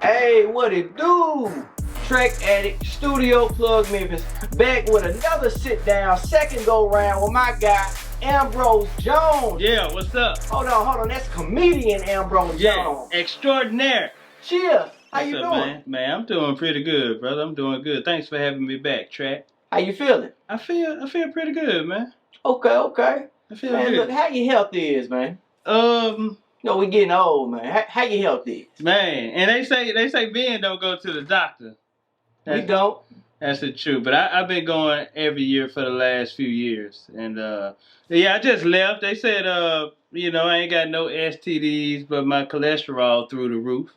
Hey, what it do? Track Addict, Studio Plug Memphis, back with another sit down, second go round with my guy, Ambrose Jones. Yeah, what's up? Hold on, that's comedian Ambrose Jones. Extraordinaire. Cheers. How What's you up, doing? man? Man, I'm doing pretty good, brother. I'm doing good. Thanks for having me back, Track. How you feeling? I feel pretty good, man. Okay. I feel Man, good. look, how your health is, man? Um, We getting old, man. How your health is? man, and they say men don't go to the doctor. We don't. That's the truth. But I've been going every year for the last few years. And yeah, I just left. They said I ain't got no STDs, but my cholesterol through the roof.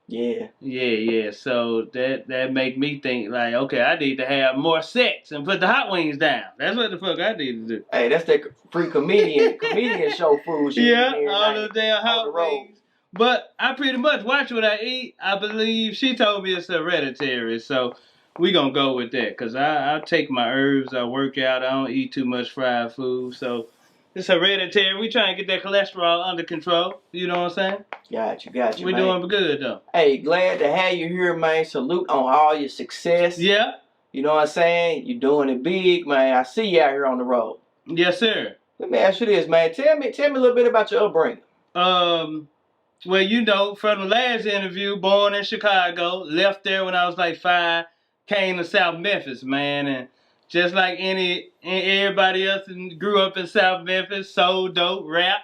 Yeah. So that make me think like, okay, I need to have more sex and put the hot wings down. That's what the fuck I need to do. Hey, that's that free comedian show food. Yeah, all the damn hot wings. But I pretty much watch what I eat. I believe she told me it's hereditary, so we gonna go with that. Cause I take my herbs, I work out, I don't eat too much fried food, so it's hereditary. We trying to get that cholesterol under control. You know what I'm saying? Got you, We man. doing good though. Hey, glad to have you here, man. Salute on all your success. Yeah. You know what I'm saying? You doing it big, man. I see you out here on the road. Yes, sir. Let me ask you this, man. Tell me a little bit about your upbringing. Well, from the last interview, born in Chicago, left there when I was like 5, came to South Memphis, man, and just like everybody else grew up in South Memphis, sold dope, rap.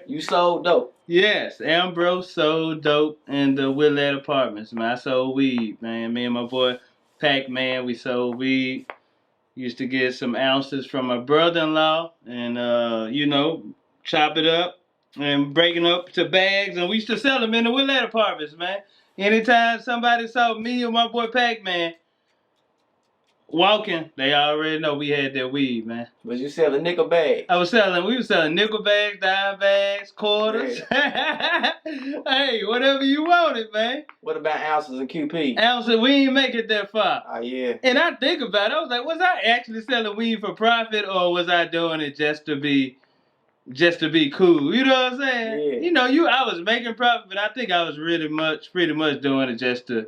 You sold dope? Yes, Ambrose sold dope in the Willett Apartments, man. I sold weed, man. Me and my boy Pac-Man, we sold weed. Used to get some ounces from my brother-in-law and, chop it up and break it up to bags. And we used to sell them in the Willett Apartments, man. Anytime somebody saw me or my boy Pac-Man walking, they already know we had that weed, man. Was you selling nickel bags? We were selling nickel bags, dime bags, quarters. Yeah. Hey, whatever you wanted, man. What about ounces and QP? Ounces, we ain't make it that far. Oh, yeah. And I think about it, I was like, was I actually selling weed for profit or was I doing it just to be cool? You know what I'm saying? Yeah. I was making profit, but I think I was pretty much doing it just to,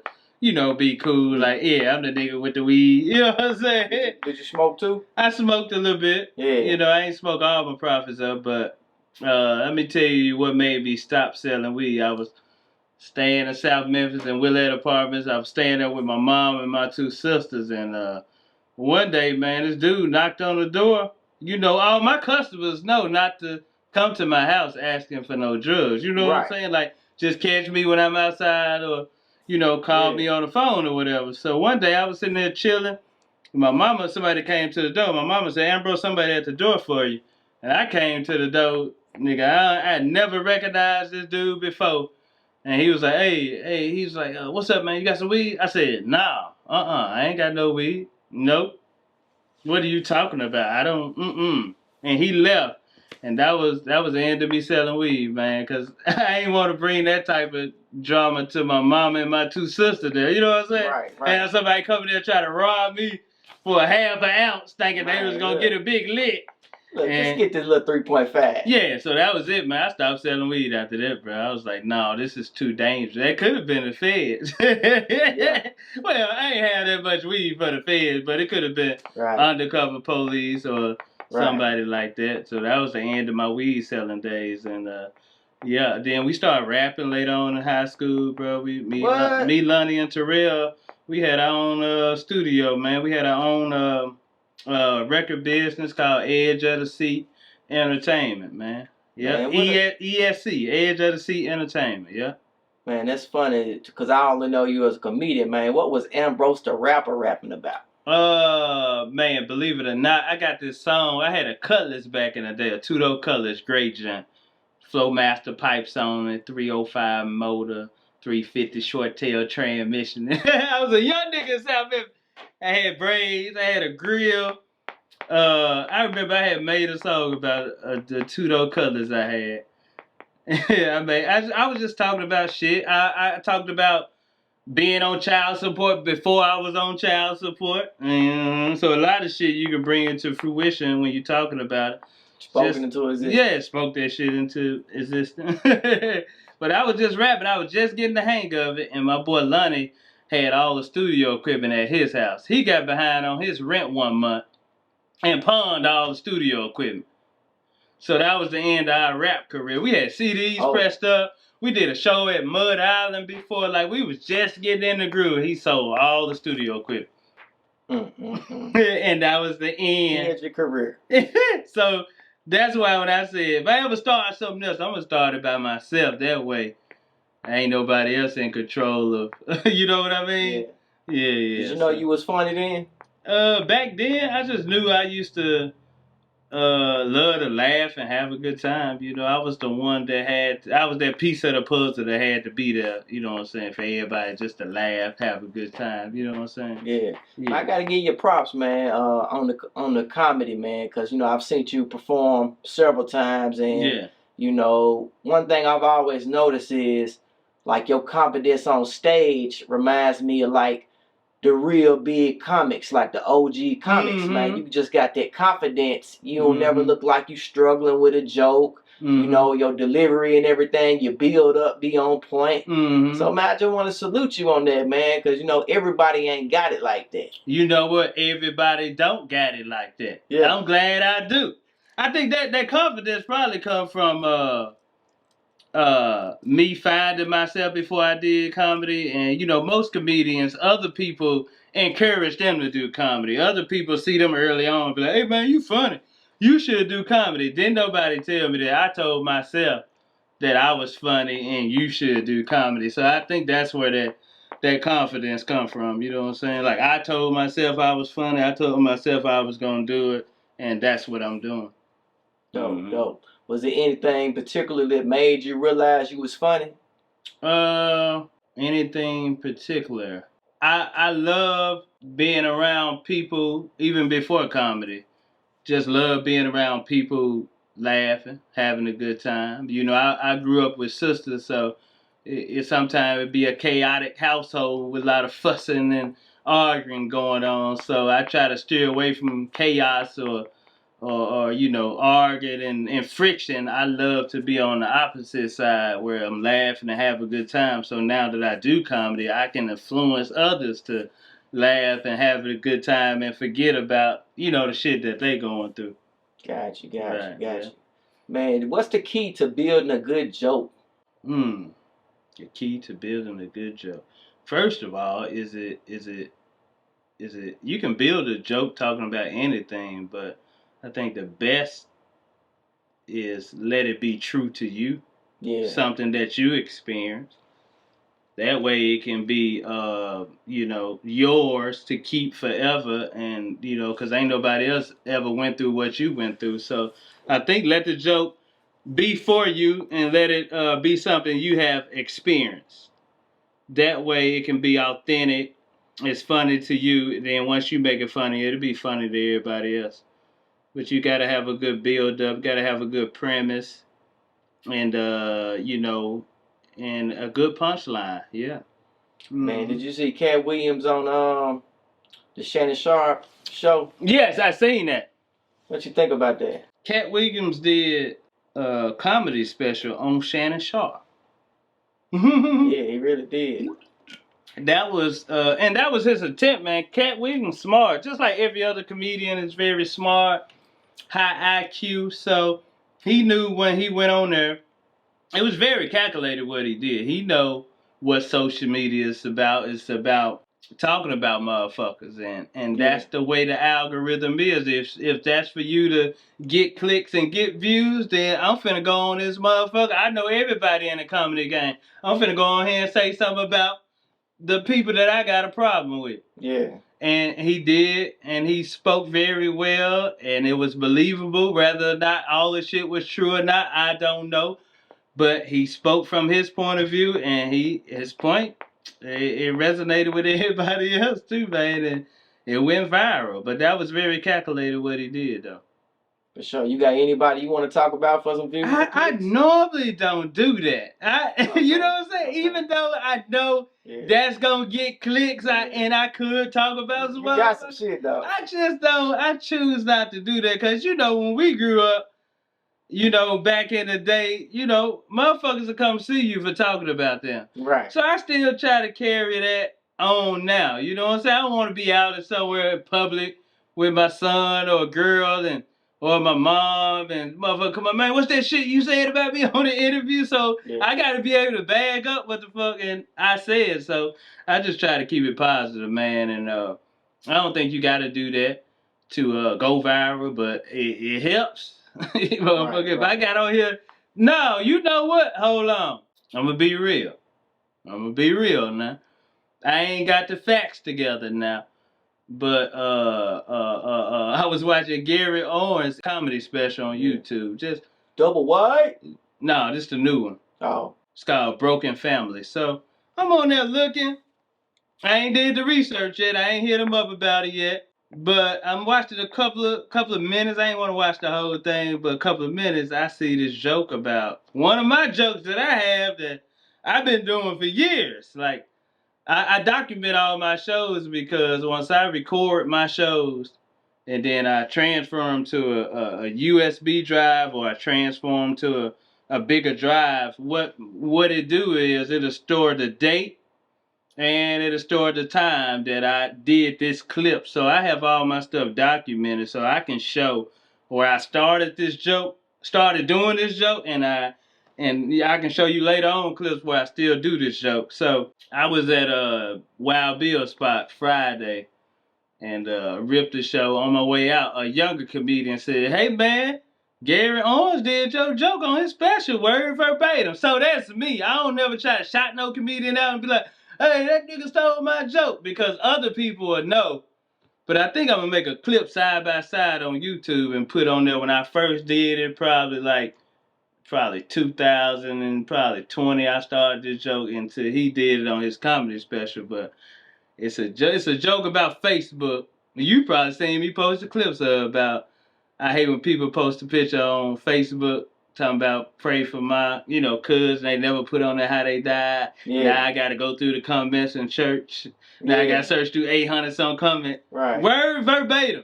be cool. Like, yeah, I'm the nigga with the weed. You know what I'm saying? Did you smoke too? I smoked a little bit. Yeah. I ain't smoked all my profits up, but let me tell you what made me stop selling weed. I was staying in South Memphis in Willett Apartments. I was staying there with my mom and my 2 sisters. And one day, man, this dude knocked on the door. All my customers know not to come to my house asking for no drugs. You know what I'm saying? Like, just catch me when I'm outside or, call me on the phone or whatever. So one day I was sitting there chilling. Somebody came to the door. My mama said, Ambrose, somebody at the door for you. And I came to the door. Nigga, I never recognized this dude before. And he was like, hey, he's like, what's up, man? You got some weed? I said, nah, I ain't got no weed. Nope. What are you talking about? I don't, And he left. And that was the end of me selling weed, man, because I ain't want to bring that type of drama to my mom and my 2 sisters there. You know what I'm saying? Right. And somebody coming there trying to rob me for a half an ounce thinking they was going to get a big lick. Look, just get this little 3.5. Yeah, so that was it, man. I stopped selling weed after that, bro. I was like, no, this is too dangerous. That could have been the feds. Yeah. Well, I ain't had that much weed for the feds, but it could have been undercover police or somebody like that. So that was the end of my weed selling days. And then we started rapping later on in high school, bro. Me, Lonnie, and Terrell, we had our own studio, man. We had our own record business called Edge of the Seat Entertainment, man. Yeah, ESC, Edge of the Seat Entertainment, yeah. Man, that's funny, because I only know you as a comedian, man. What was Ambrose the rapper rapping about? Man, believe it or not, I got this song. I had a Cutlass back in the day, a two-door Cutlass, great junk. Flowmaster pipes on it, 305 motor, 350 short tail transmission. I was a young nigga in South Memphis. I had braids, I had a grill. I remember I had made a song about the two-door Cutlass I had. I was just talking about shit. I talked about being on child support before I was on child support. So a lot of shit you can bring into fruition when you're talking about it. Spoken into existence. Yeah, spoke that shit into existence. But I was just rapping. I was just getting the hang of it, and my boy Lonnie had all the studio equipment at his house. He got behind on his rent one month and pawned all the studio equipment. So that was the end of our rap career. We had CDs pressed up. We did a show at Mud Island before. Like, we was just getting in the groove. He sold all the studio equipment. And that was the end. End your career. So that's why when I said, if I ever start something else, I'm going to start it by myself. That way, ain't nobody else in control of, you know what I mean? Yeah. Did you know you was funny then? Back then, I just knew I used to love to laugh and have a good time. You know, I was the one that I was that piece of the puzzle that had to be there, you know what I'm saying, for everybody just to laugh, have a good time, you know what I'm saying? Yeah. I gotta give you props, man, on the comedy, man, because, you know, I've seen you perform several times, and, you know, one thing I've always noticed is, like, your confidence on stage reminds me of, like, the real big comics, like the OG comics, man. You just got that confidence. You don't never look like you struggling with a joke. You know, your delivery and everything, your build up be on point. So, man, I just want to salute you on that, man, because, you know, everybody ain't got it like that. You know what? Everybody don't got it like that. Yeah. I'm glad I do. I think that confidence probably come from me finding myself before I did comedy. And, you know, most comedians, other people encourage them to do comedy. Other people see them early on and be like, hey, man, you funny. You should do comedy. Didn't nobody tell me that. I told myself that I was funny and you should do comedy. So I think that's where that confidence come from. You know what I'm saying? Like, I told myself I was funny. I told myself I was going to do it. And that's what I'm doing. Dope. Was there anything particularly that made you realize you was funny? Anything particular? I love being around people, even before comedy. Just love being around people laughing, having a good time. You know, I grew up with sisters, so it sometimes it'd be a chaotic household with a lot of fussing and arguing going on. So I try to steer away from chaos or you know, arguing and friction. I love to be on the opposite side where I'm laughing and have a good time. So now that I do comedy, I can influence others to laugh and have a good time and forget about, you know, the shit that they going through. Got you. Man, what's the key to building a good joke? The key to building a good joke. First of all, is it you can build a joke talking about anything, but I think the best is let it be true to you. Yeah. Something that you experienced. That way it can be, you know, yours to keep forever. And, you know, because ain't nobody else ever went through what you went through. So I think let the joke be for you and let it be something you have experienced. That way it can be authentic. It's funny to you. And then once you make it funny, it'll be funny to everybody else. But you got to have a good build-up, got to have a good premise, and, you know, and a good punchline, yeah. Man, did you see Cat Williams on the Shannon Sharp show? Yes, I seen that. What you think about that? Cat Williams did a comedy special on Shannon Sharp. Yeah, he really did. That was and that was his attempt, man. Cat Williams smart, just like every other comedian is very smart. High IQ, so he knew when he went on there, it was very calculated what he did. He know what social media is about. It's about talking about motherfuckers, and that's the way the algorithm is. If that's for you to get clicks and get views, then I'm finna go on this motherfucker. I know everybody in the comedy game. I'm finna go on here and say something about the people that I got a problem with. Yeah. And he did, and he spoke very well, and it was believable. Whether or not all the shit was true or not, I don't know. But he spoke from his point of view, and his point, it resonated with everybody else too, man. And it went viral. But that was very calculated what he did, though. For sure. You got anybody you want to talk about for some views? I normally don't do that. You know what I'm saying? Even though I know that's gonna get clicks, and I could talk about some. You got some shit though. I just don't. I choose not to do that because you know when we grew up, you know, back in the day, you know, motherfuckers will come see you for talking about them. Right. So I still try to carry that on now. You know what I'm saying? I don't want to be out in somewhere in public with my son or a girl or my mom and motherfucker come on, man, what's that shit you said about me on the interview? So I gotta be able to bag up what the fuck and I said. So I just try to keep it positive, man, and I don't think you gotta do that to go viral, but it helps. Motherfucker, if I got on here, no, you know what? Hold on. I'm gonna be real. Now. I ain't got the facts together now. But I was watching Gary Owen's comedy special on YouTube. Just Double wide? No, this is the new one. Oh. It's called Broken Family. So I'm on there looking. I ain't did the research yet. I ain't hit him up about it yet. But I'm watching a couple of minutes. I ain't want to watch the whole thing, but a couple of minutes. I see this joke about one of my jokes that I have that I've been doing for years. Like I document all my shows because once I record my shows and then I transfer them to a USB drive or I transfer them to a bigger drive, what it do is it'll store the date and it'll store the time that I did this clip. So I have all my stuff documented so I can show where I started doing this joke, and I can show you later on clips where I still do this joke. So I was at a Wild Bill spot Friday and ripped the show. On my way out, a younger comedian said, "Hey man, Gary Owens did your joke on his special, word verbatim." So that's me. I don't never try to shout no comedian out and be like, "Hey, that nigga stole my joke," because other people will know. But I think I'm gonna make a clip side by side on YouTube and put on there when I first did it, probably 2000 and probably 20. I started this joke until he did it on his comedy special. But it's a joke about Facebook. You probably seen me post the clips about. I hate when people post a picture on Facebook talking about pray for my, cousin. They never put on there how they died. Yeah. Now I got to go through the comments in church. Now I got to search through 800 some comment. Right. Word verbatim.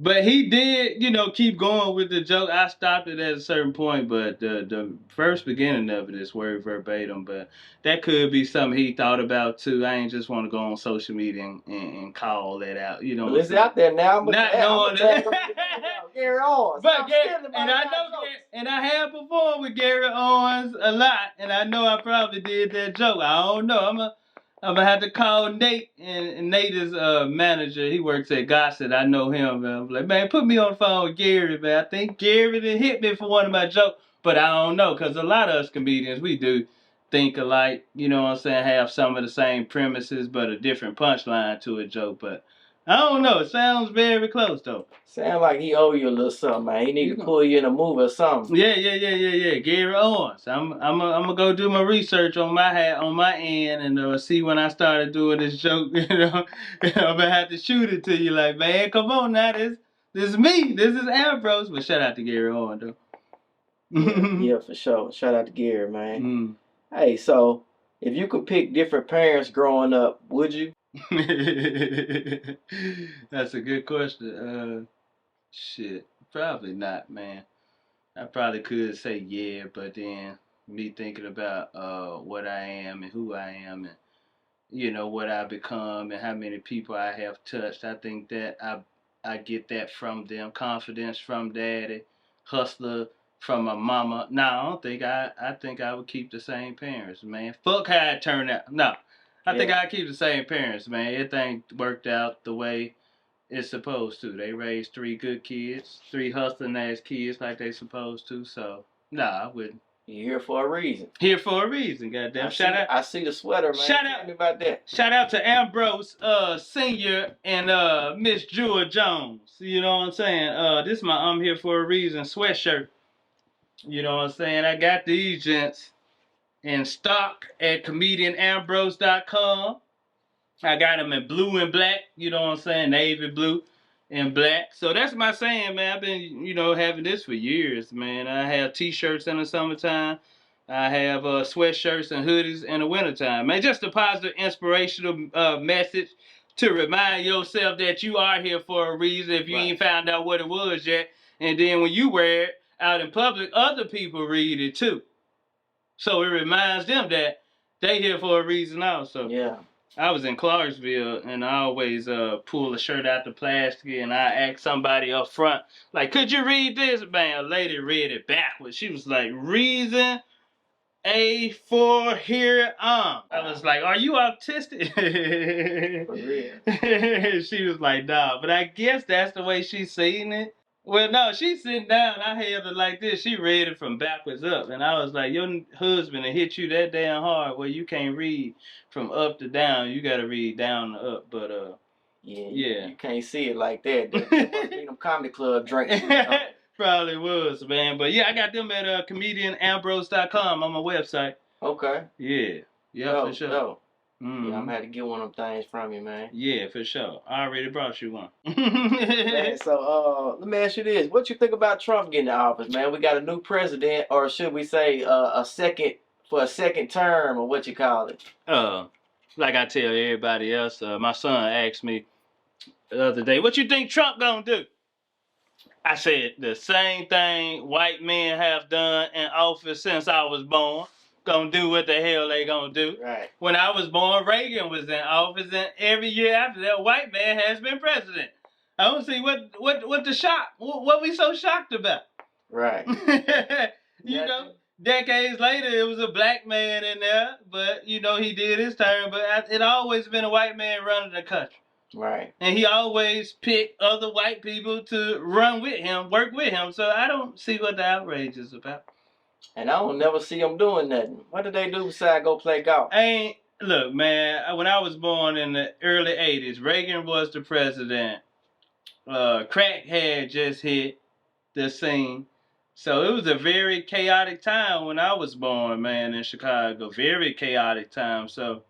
But he did, keep going with the joke. I stopped it at a certain point, but the first beginning of it is word verbatim. But that could be something he thought about too. I ain't just want to go on social media and call that out. Well, it's out there now. Not knowing that. Gary Owens. But and I have performed with Gary Owens a lot, and I know I probably did that joke. I don't know. I'm gonna have to call Nate, and Nate is a manager. He works at Gossett. I know him. Man. I'm like, man, put me on the phone with Gary, man. I think Gary done hit me for one of my jokes, but I don't know, because a lot of us comedians, we do think alike, you know what I'm saying, have some of the same premises, but a different punchline to a joke. But I don't know. It sounds very close, though. Sound like he owe you a little something, man. He need to pull you in a movie or something. Yeah. Gary Owens. I'm gonna go do my research on my end and see when I started doing this joke. I'm gonna have to shoot it to you, like, man, come on now, this is me. This is Ambrose. But shout out to Gary Owens, though. Yeah, for sure. Shout out to Gary, man. Hey, so if you could pick different parents growing up, would you? That's a good question. Shit, probably not, man. I probably could say yeah, but then me thinking about what I am and who I am and what I become and how many people I have touched, I think that I get that from them. Confidence from daddy, hustler from my mama. No, I don't think I think I would keep the same parents, man. Fuck how it turned out. No. I think I'd keep the same parents, man. Everything worked out the way it's supposed to. They raised 3 good kids, 3 hustling ass kids like they supposed to. So, nah, I wouldn't. You're here for a reason. Here for a reason, goddamn. I see the sweater, man. Tell me about that. Shout out to Ambrose Senior and Miss Jewel Jones. You know what I'm saying? This is my I'm here for a reason sweatshirt. You know what I'm saying? I got these gents in stock at comedianambrose.com. I got them in blue and black, you know what I'm saying, navy blue and black. So that's my saying, man. I've been, having this for years, man. I have t-shirts in the summertime. I have sweatshirts and hoodies in the wintertime. Man, just a positive, inspirational message to remind yourself that you are here for a reason if you ain't found out what it was yet. And then when you wear it, out in public, other people read it too. So it reminds them that they here for a reason also. Yeah. I was in Clarksville, and I always pull a shirt out the plastic, and I ask somebody up front, like, could you read this? Man, a lady read it backwards. She was like, reason A for here on. I was like, are you autistic? For real. She was like, nah, but I guess that's the way she's seeing it. Well, no, she's sitting down. I held it like this. She read it from backwards up. And I was like, your husband will hit you that damn hard where you can't read from up to down. You got to read down to up. But, yeah. You can't see it like that. That must be them comedy club drinks. Probably was, man. But, yeah, I got them at comedianambrose.com on my website. Okay. Yeah. Yeah, for sure. No. Yeah, I'm gonna have to get one of them things from you, man. Yeah, for sure. I already brought you one. Man, so let me ask you this: what you think about Trump getting in office, man? We got a new president, or should we say a second term, or what you call it? Like I tell everybody else, my son asked me the other day, "What you think Trump gonna do?" I said the same thing white men have done in office since I was born. Gonna do what the hell they gonna do. Right. When I was born, Reagan was in office, and every year after that, white man has been president. I don't see what the shock. What we so shocked about? Right. You know, decades later, it was a black man in there, but you know he did his turn. But it always been a white man running the country. Right. And he always picked other white people to run with him, work with him. So I don't see what the outrage is about. And I don't never see them doing nothing. What did they do besides go play golf? Look, man, when I was born in the early 80s, Reagan was the president. Crack had just hit the scene. So it was a very chaotic time when I was born, man, in Chicago. Very chaotic time. So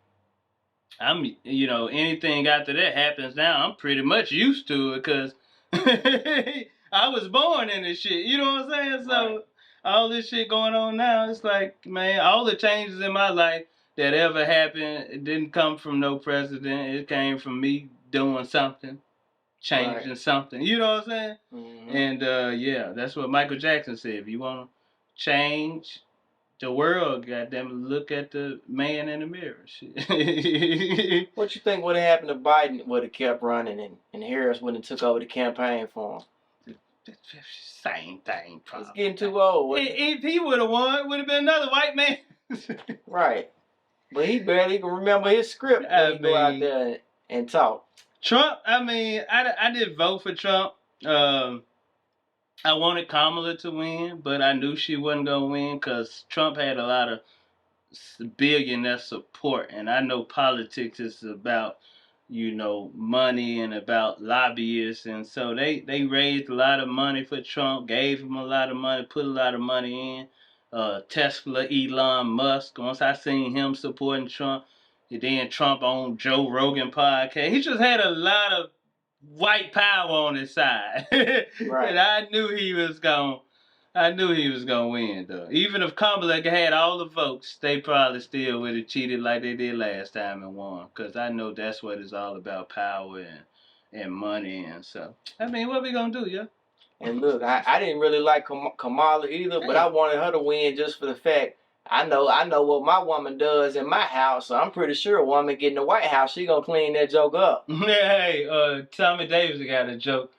anything after that happens now, I'm pretty much used to it because I was born in this shit. You know what I'm saying? So. Right. All this shit going on now, it's like, man, all the changes in my life that ever happened, it didn't come from no president. It came from me doing something, changing something. You know what I'm saying? Mm-hmm. And, yeah, that's what Michael Jackson said. If you want to change the world, goddamn, look at the man in the mirror. Shit. What you think would have happened if Biden would have kept running and Harris wouldn't have took over the campaign for him? Same thing, probably. It's getting too old. If he would have won, it would have been another white man. Right. But he barely can remember his script when he go out there and talk. Trump, I did vote for Trump. I wanted Kamala to win, but I knew she wasn't going to win because Trump had a lot of billionaire support. And I know politics is about money and about lobbyists. And so they raised a lot of money for Trump, gave him a lot of money, put a lot of money in. Tesla, Elon Musk, once I seen him supporting Trump, and then Trump on Joe Rogan podcast, he just had a lot of white power on his side. Right. And I knew he was going to win, though. Even if Kamala had all the votes, they probably still would have cheated like they did last time and won. Because I know that's what it's all about, power and money. And so, what we going to do, yeah? And look, I didn't really like Kamala either, but I wanted her to win just for the fact I know what my woman does in my house, so I'm pretty sure a woman getting the White House, she going to clean that joke up. Hey, Tommy Davis got a joke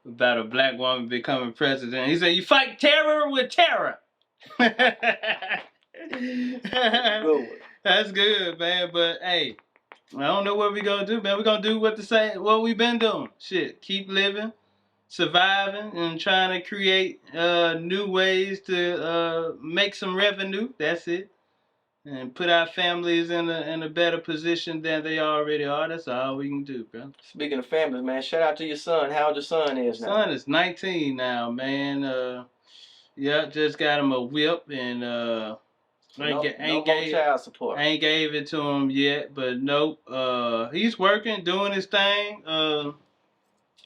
about a black woman becoming president. He said, you fight terror with terror. Good. That's good, man. But, hey, I don't know what we're going to do, man. We're going to do what we've been doing. Shit, keep living, surviving, and trying to create new ways to make some revenue. That's it. And put our families in a better position than they already are. That's all we can do, bro. Speaking of families, man, shout out to your son. How old your son is now? Son is 19 now, man. Yeah, just got him a whip and no more child support. I ain't gave it to him yet, but nope. He's working, doing his thing.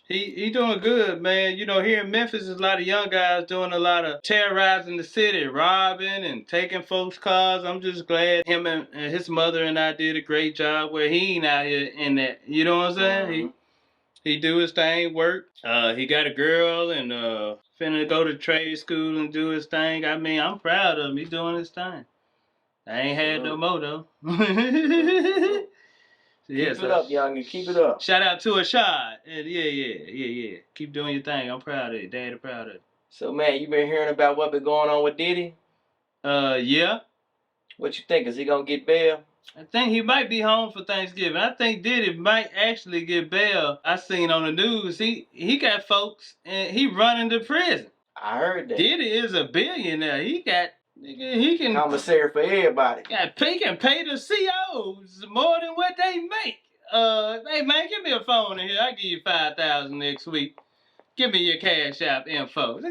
He doing good, man. Here in Memphis, there's a lot of young guys doing a lot of terrorizing the city, robbing and taking folks' cars. I'm just glad him and his mother and I did a great job where he ain't out here in that. You know what I'm saying? He do his thing, work. He got a girl and finna go to trade school and do his thing. I mean, I'm proud of him. He doing his thing. I ain't had no more though. Keep it up, youngin. Keep it up. Shout out to Ashad. Yeah. Keep doing your thing. I'm proud of it. Daddy proud of it. So, man, you been hearing about what been going on with Diddy? Yeah. What you think? Is he gonna get bail? I think he might be home for Thanksgiving. I think Diddy might actually get bail. I seen on the news he got folks and he running to prison. I heard that. Diddy is a billionaire. He can commissary for everybody. He can pay the COs more than what they make. Hey man, give me a phone in here. I'll give you $5,000 next week. Give me your Cash App info.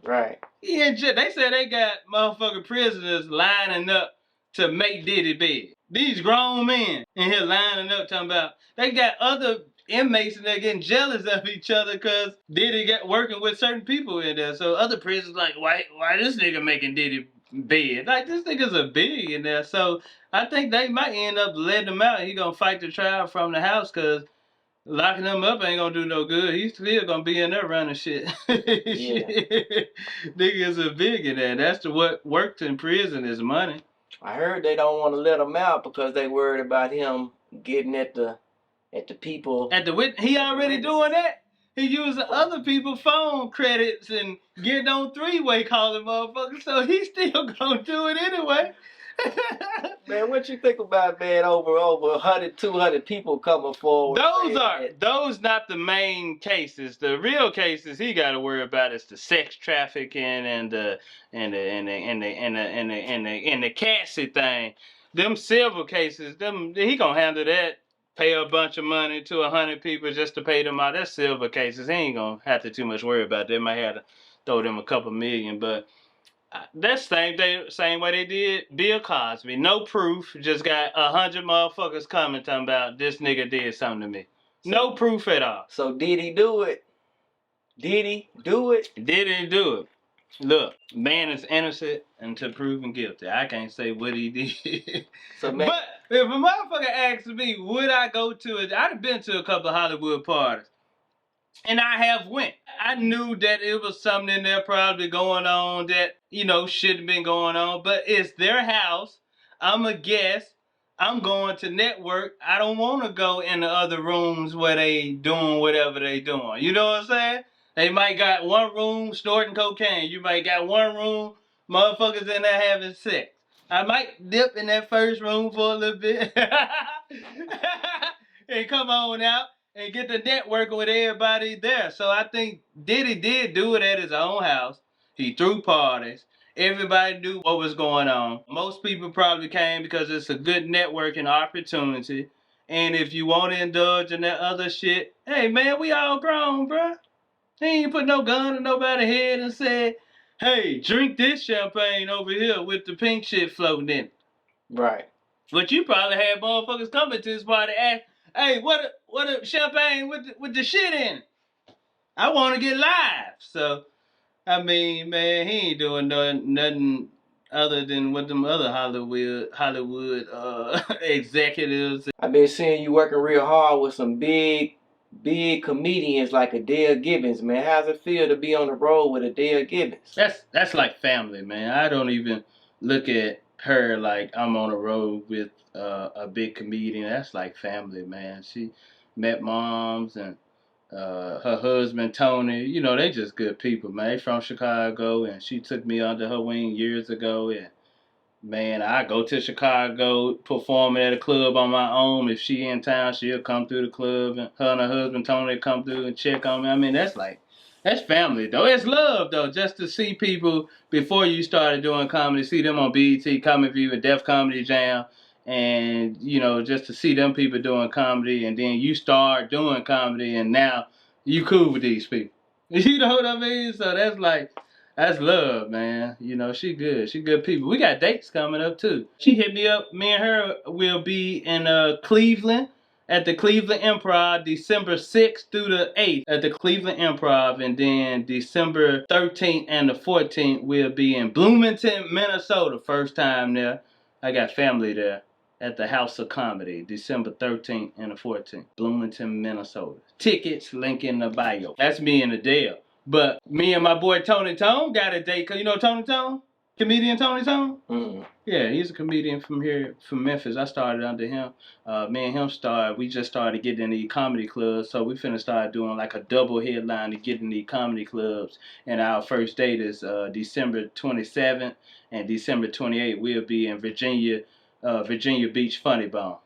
Right. They said they got motherfucking prisoners lining up to make Diddy big. These grown men in here lining up talking about they got other inmates and they're getting jealous of each other because Diddy got working with certain people in there. So other prisoners like, why this nigga making Diddy big? Like, this nigga's a billionaire. So I think they might end up letting him out. He gonna fight the trial from the house because locking him up ain't gonna do no good. He's still gonna be in there running shit. Nigga's a billionaire. That's what worked in prison is money. I heard they don't want to let him out because they worried about him getting at the people. He already doing that. He using other people's phone credits and getting on three-way calling motherfuckers, so he still gonna do it anyway. Man, what you think about, man, over 100, 200 people coming forward? Those not the main cases. The real cases he got to worry about is the sex trafficking and the Cassie thing. Them civil cases, he gonna handle that. Pay a bunch of money to 100 people just to pay them out. That's silver cases. He ain't gonna have to too much worry about that. They might have to throw them a couple million, but that's the same way they did Bill Cosby. No proof, just got 100 motherfuckers coming talking about this nigga did something to me. No proof at all. So did he do it? Did he do it? Didn't do it. Look, man is innocent until proven guilty. I can't say what he did. So, man, but if a motherfucker asked me, would I go to it? I'd have been to a couple of Hollywood parties. And I have went. I knew that it was something in there probably going on that, shouldn't have been going on. But it's their house. I'm a guest. I'm going to network. I don't want to go in the other rooms where they doing whatever they doing. You know what I'm saying? They might got one room snorting cocaine. You might got one room motherfuckers in there having sex. I might dip in that first room for a little bit. And come on out. And get the networking with everybody there. So I think Diddy did do it at his own house. He threw parties. Everybody knew what was going on. Most people probably came because it's a good networking opportunity. And if you want to indulge in that other shit, hey man, we all grown, bruh. He ain't put no gun in nobody's head and said, hey, drink this champagne over here with the pink shit floating in it. Right. But you probably had motherfuckers coming to this party ask, hey, what a champagne with the shit in it? I want to get live. So, I mean, man, he ain't doing nothing other than what them other Hollywood executives. I've been seeing you working real hard with some big comedians like Adele Givens, man. How's it feel to be on the road with Adele Givens? That's like family, man. I don't even look at her like I'm on the road with a big comedian. That's like family, man. She met moms and her husband Tony. They just good people, man. They from Chicago, and she took me under her wing years ago. And man, I go to Chicago performing at a club on my own. If she in town, she'll come through the club, and her husband Tony come through and check on me. I mean, that's family, though. It's love, though, just to see people before you started doing comedy, see them on BET, Comedy View, and Def Comedy Jam, and, just to see them people doing comedy, and then you start doing comedy, and now you cool with these people. You know what I mean? So that's love, man. She good. She good people. We got dates coming up, too. She hit me up. Me and her will be in Cleveland at the Cleveland Improv December 6th through the 8th at the Cleveland Improv. And then December 13th and the 14th we'll be in Bloomington, Minnesota. First time there. I got family there. at the House of Comedy, December 13th and the 14th, Bloomington, Minnesota. Tickets, link in the bio. That's me and Adele. But me and my boy Tony Tone got a date. Cause you know Tony Tone? Comedian Tony Tone? Mm. Yeah, he's a comedian from here, from Memphis. I started under him. Me and him we just started getting in the comedy clubs. So we finna start doing like a double headline to get in the comedy clubs. And our first date is December 27th and December 28th. We'll be in Virginia Beach Funny Bone.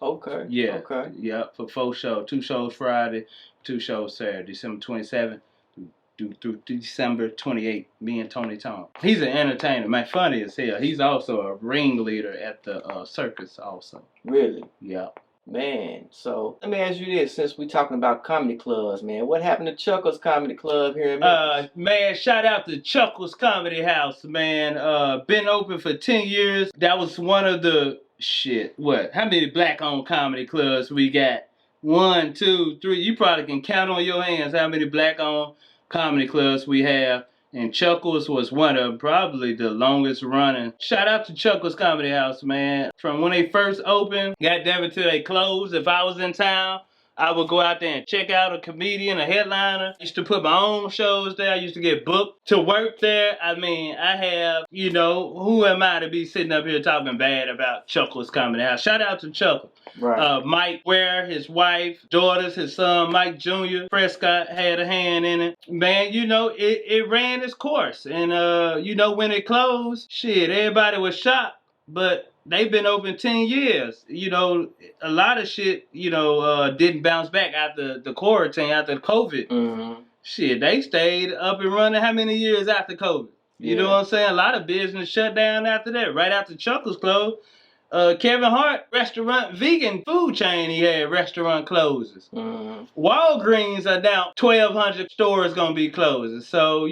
Okay. Yeah. Okay. Yeah, for 4 shows. 2 shows Friday, 2 shows Saturday. December 27th through December 28th. Me and Tony Tone. He's an entertainer, man. Funny as hell. He's also a ringleader at the circus also. Really? Yeah. Man, so let me ask you this, since we're talking about comedy clubs, man. What happened to Chuckles Comedy Club here in Memphis? Man, shout out to Chuckles Comedy House, man. Been open for 10 years. That was one of the how many black-owned comedy clubs we got? 1, 2, 3. You probably can count on your hands how many black-owned comedy clubs we have. And Chuckles was one of probably the longest running. Shout out to Chuckles Comedy House, man. From when they first opened, goddamn it till they closed. If I was in town, I would go out there and check out a comedian, a headliner. I used to put my own shows there. I used to get booked to work there. I mean, I have, who am I to be sitting up here talking bad about Chuckles Comedy House? Shout out to Chuckles. Right. Mike Ware, his wife, daughters, his son, Mike Jr. Prescott had a hand in it. Man, it ran its course. And, when it closed, everybody was shocked. But they've been open 10 years. A lot of shit, didn't bounce back after the quarantine, after COVID. Mm-hmm. They stayed up and running how many years after COVID? You know what I'm saying? A lot of business shut down after that. Right after Chuckles closed. Kevin Hart, restaurant, vegan food chain, he had restaurant closes. Mm-hmm. Walgreens are now 1,200 stores gonna be closing. So,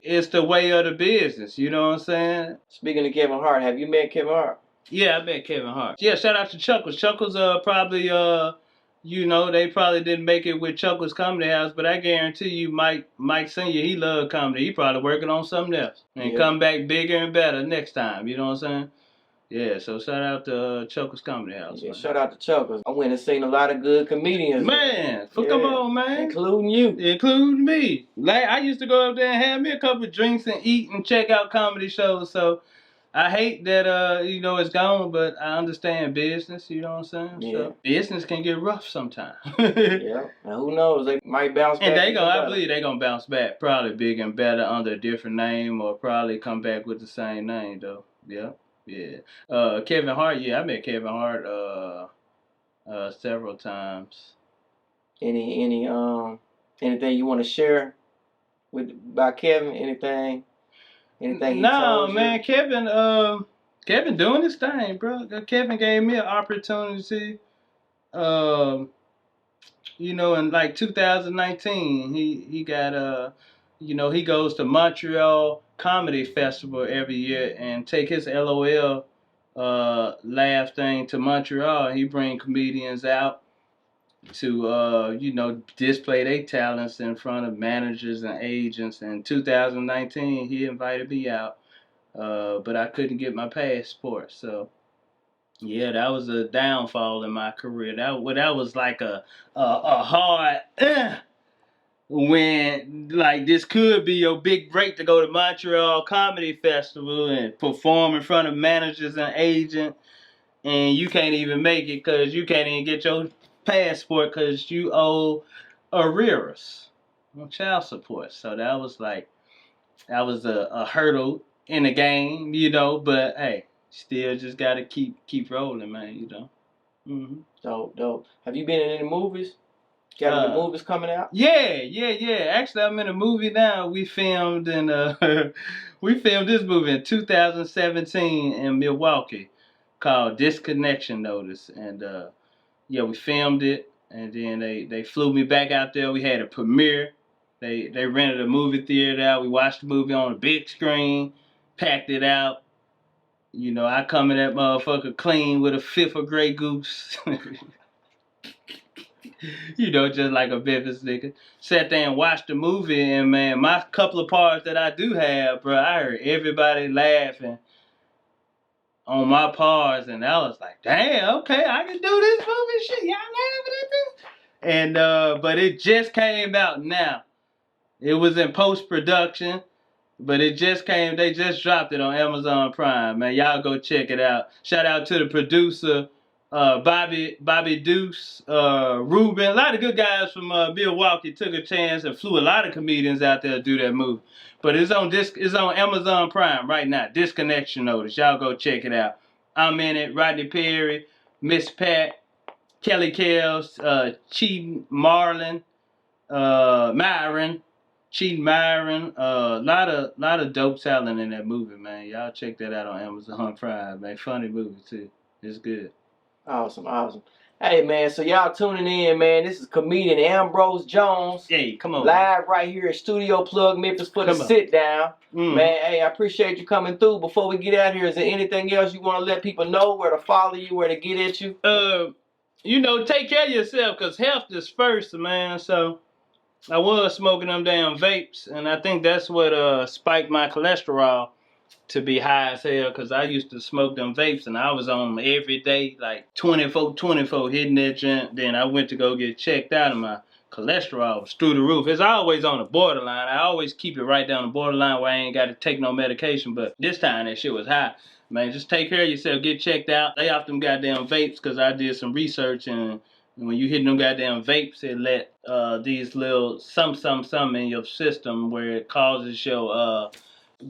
it's the way of the business. You know what I'm saying? Speaking of Kevin Hart, have you met Kevin Hart? Yeah, I met Kevin Hart. Yeah, shout out to Chuckles. Chuckles probably, they probably didn't make it with Chuckles Comedy House, but I guarantee you Mike Sr., he loved comedy. He probably working on something else. And come back bigger and better next time. You know what I'm saying? Yeah, so shout out to Chuckles Comedy House. Yeah, man. Shout out to Chuckles. I went and seen a lot of good comedians. Man, come on, man. Including you. Including me. Like, I used to go up there and have me a couple of drinks and eat and check out comedy shows, so I hate that, it's gone, but I understand business, you know what I'm saying? Yeah. So business can get rough sometimes. Yeah, and who knows, they might bounce back. And I believe they're going to bounce back, probably big and better under a different name, or probably come back with the same name, though. Yeah. Yeah. Kevin Hart, I met Kevin Hart several times. Anything you want to share about Kevin? Anything No, man, Kevin doing his thing, bro. Kevin gave me an opportunity. In like 2019, he got he goes to Montreal Comedy Festival every year and take his LOL laugh thing to Montreal. He bring comedians out to display their talents in front of managers and agents. In 2019, he invited me out, but I couldn't get my passport. So yeah, that was a downfall in my career. That was like a hard. When like this could be your big break to go to Montreal Comedy Festival and perform in front of managers and agents, and you can't even make it because you can't even get your passport because you owe arrears on child support. So that was a hurdle in the game, but hey, still just gotta keep rolling, man, Mm-hmm. Dope. Have you been in any movies? Got any movies coming out? Yeah. Actually, I'm in a movie now. We filmed this movie in 2017 in Milwaukee called Disconnection Notice. And we filmed it, and then they flew me back out there. We had a premiere. They rented a movie theater out. We watched the movie on a big screen, packed it out. I come in that motherfucker clean with a fifth of Grey Goose. Just like a Memphis nigga. Sat there and watched the movie, and man, my couple of parts that I do have, bro, I heard everybody laughing on my parts, and I was like, damn, okay, I can do this movie shit. Y'all laughing at this? And but it just came out now. It was in post-production, but it just came, they just dropped it on Amazon Prime, man. Y'all go check it out. Shout out to the producer, Bobby Deuce, Ruben. A lot of good guys from Milwaukee took a chance and flew a lot of comedians out there to do that movie. But it's on Amazon Prime right now. Disconnection Notice. Y'all go check it out. I'm in it. Rodney Perry, Miss Pat, Kelly Kells, Cheatin' Marlon, Myron. Cheatin' Myron, lot of dope talent in that movie, man. Y'all check that out on Amazon Prime, man. Funny movie too. It's good. Awesome. Hey, man, so y'all tuning in, man. This is comedian Ambrose Jones. Hey, come on. Live right here at Studio Plug Memphis for the Sitdown. Man, hey, I appreciate you coming through. Before we get out here, is there anything else you want to let people know, where to follow you, where to get at you? You know, take care of yourself, because health is first, man. So I was smoking them damn vapes, and I think that's what spiked my cholesterol to be high as hell, because I used to smoke them vapes, and I was on them every day, like 24, hitting that junk. Then I went to go get checked out, and my cholesterol was through the roof. It's always on the borderline. I always keep it right down the borderline where I ain't got to take no medication, but this time that shit was high. Man, just take care of yourself. Get checked out. Lay off them goddamn vapes, because I did some research, and when you hit them goddamn vapes, it let these little some in your system where it causes your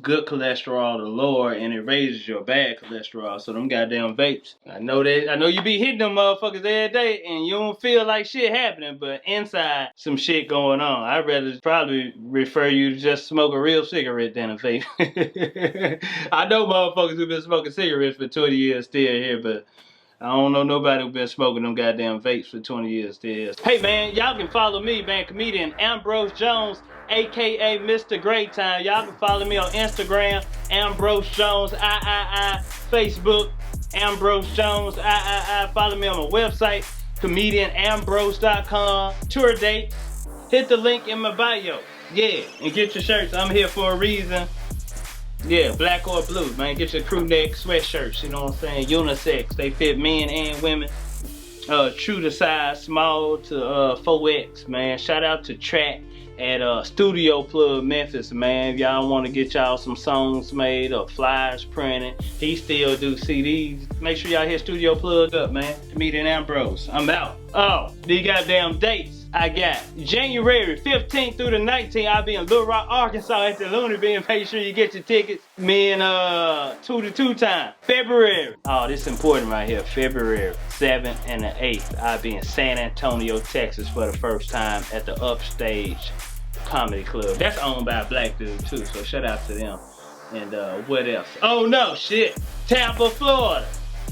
good cholesterol to lower, and it raises your bad cholesterol. So them goddamn vapes, I know you be hitting them motherfuckers every day, and you don't feel like shit happening, but inside some shit going on. I'd rather probably refer you to just smoke a real cigarette than a vape. I know motherfuckers who've been smoking cigarettes for 20 years still here, but I don't know nobody who been smoking them goddamn vapes for 20 years still. Hey, man, y'all can follow me, man, comedian Ambrose Jones, a.k.a. Mr. Great Time. Y'all can follow me on Instagram, Ambrose Jones, Facebook, Ambrose Jones, Follow me on my website, comedianambrose.com. Tour dates, hit the link in my bio. Yeah, and get your shirts. I'm here for a reason. Yeah, black or blue, man. Get your crew neck sweatshirts, you know what I'm saying? Unisex. They fit men and women. True to size, small to 4X, man. Shout out to Track at Studio Plug Memphis, man. If y'all want to get y'all some songs made or flyers printed, he still do CDs. Make sure y'all hit Studio Plug up, man. Comedian Ambrose. I'm out. Oh, these goddamn dates. I got January 15th through the 19th. I'll be in Little Rock, Arkansas at the Looney Bin. Make sure you get your tickets. Me and 2 to 2 time. February. Oh, this is important right here. February 7th and the 8th. I'll be in San Antonio, Texas for the first time at the Upstage Comedy Club. That's owned by a black dude too, so shout out to them. And what else? Oh no, shit. Tampa, Florida.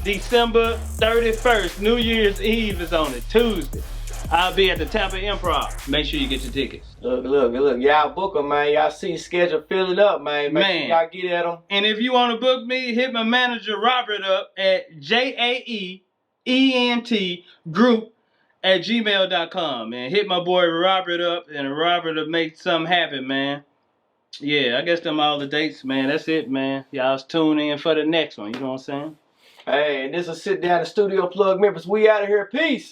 December 31st. New Year's Eve is on a Tuesday. I'll be at the Tampa Improv. Make sure you get your tickets. Look. Y'all book them, man. Y'all see the schedule filling up, man. Make sure y'all get at them. And if you want to book me, hit my manager Robert up at jaeentgroup@gmail.com, man. Hit my boy Robert up, and Robert will make something happen, man. Yeah, I guess them all the dates, man. That's it, man. Y'all tune in for the next one. You know what I'm saying? Hey, and this is Sit Down at Studio Plug Memphis. We out of here. Peace.